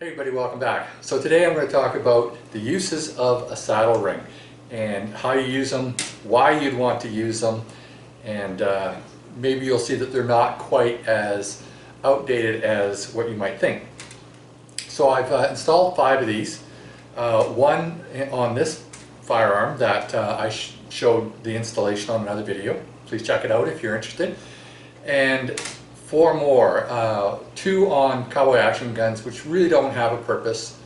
Hey everybody, welcome back. So today I'm going to talk about the uses of a saddle ring and how you use them, why you'd want to use them, and maybe you'll see that they're not quite as outdated as what you might think. So I've installed 5 of these. One on this firearm that I showed the installation on another video. Please check it out if you're interested. And 4 more, 2 on cowboy action guns, which really don't have a purpose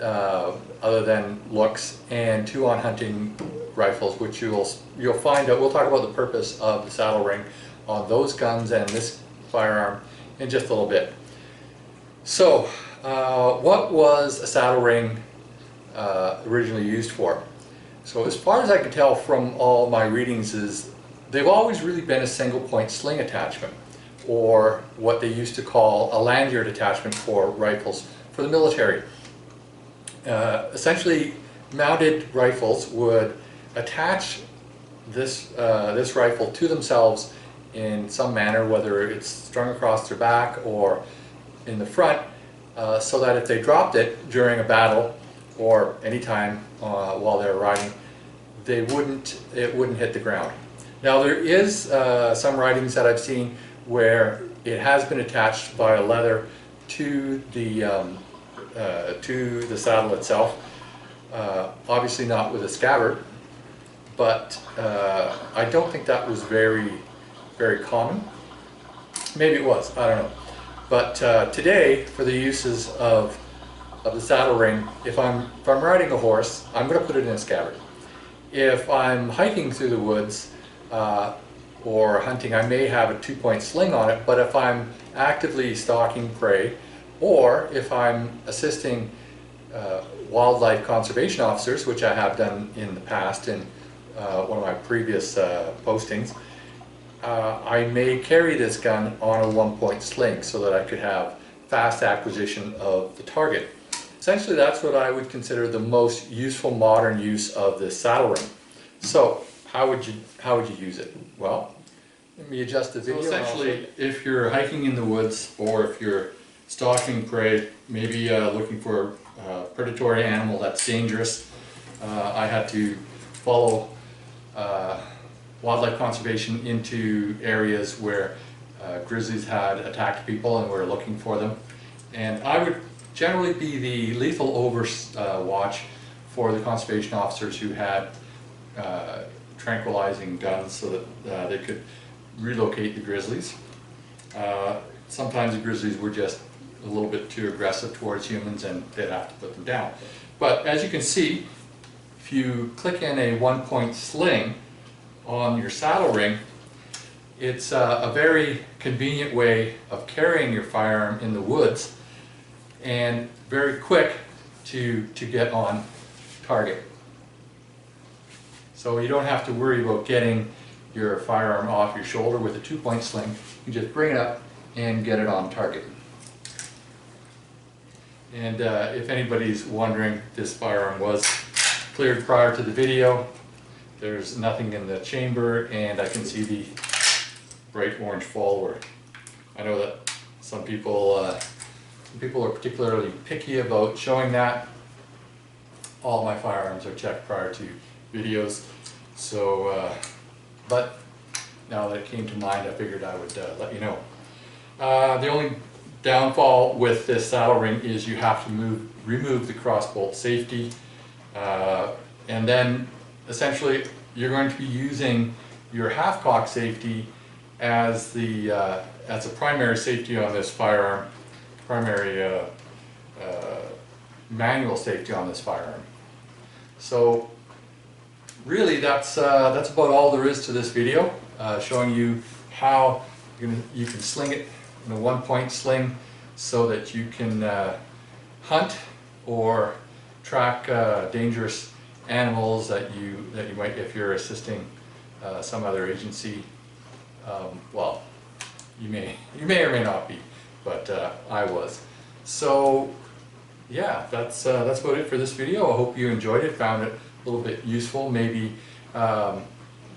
other than looks, and 2 on hunting rifles, which you'll find out. We'll talk about the purpose of the saddle ring on those guns and this firearm in just a little bit. So, what was a saddle ring originally used for? So, as far as I can tell from all my readings, is they've always really been a single point sling attachment, or what they used to call a lanyard attachment for rifles for the military. Essentially, mounted rifles would attach this rifle to themselves in some manner, whether it's strung across their back or in the front, so that if they dropped it during a battle or any time while they're riding, it wouldn't hit the ground. Now there is some writings that I've seen where it has been attached via leather to the saddle itself. Obviously not with a scabbard, but I don't think that was very common. Maybe it was, I don't know. But today, for the uses of the saddle ring, if I'm riding a horse, I'm going to put it in a scabbard. If I'm hiking through the woods or hunting, I may have a 2-point sling on it, but if I'm actively stalking prey, or if I'm assisting wildlife conservation officers, which I have done in the past in one of my previous postings, I may carry this gun on a 1-point sling so that I could have fast acquisition of the target. Essentially, that's what I would consider the most useful modern use of this saddle ring. So, how would you use it? Well, let me adjust the video. So essentially, if you're hiking in the woods, or if you're stalking prey, maybe looking for a predatory animal that's dangerous. I had to follow wildlife conservation into areas where grizzlies had attacked people and were looking for them. And I would generally be the lethal overwatch for the conservation officers who had tranquilizing guns so that they could relocate the grizzlies. Sometimes the grizzlies were just a little bit too aggressive towards humans and they'd have to put them down. But as you can see, if you click in a 1-point sling on your saddle ring, it's a very convenient way of carrying your firearm in the woods and very quick to get on target. So you don't have to worry about getting your firearm off your shoulder with a 2-point sling. You just bring it up and get it on target. And if anybody's wondering, this firearm was cleared prior to the video. There's nothing in the chamber, and I can see the bright orange follower. I know that some people are particularly picky about showing that. All my firearms are checked prior to videos, so but now that it came to mind, I figured I would let you know. The only downfall with this saddle ring is you have to remove the crossbolt safety, and then essentially you're going to be using your half-cock safety as a primary safety on this firearm, primary manual safety on this firearm. So really, that's about all there is to this video, showing you how you can sling it in a 1-point sling so that you can hunt or track dangerous animals that you might, if you're assisting some other agency. Well, you may or may not be, but I was. So yeah, that's about it for this video. I hope you enjoyed it, found it a little bit useful. Maybe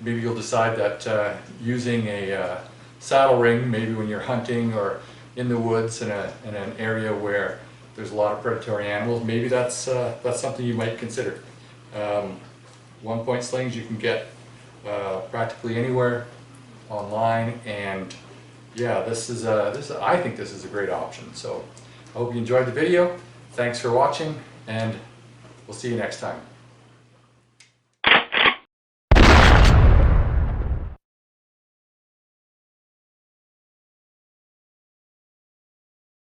you'll decide that using a saddle ring, maybe when you're hunting or in the woods in an area where there's a lot of predatory animals. Maybe that's something you might consider. 1-point slings you can get practically anywhere online, and yeah, I think this is a great option. So I hope you enjoyed the video. Thanks for watching, and we'll see you next time.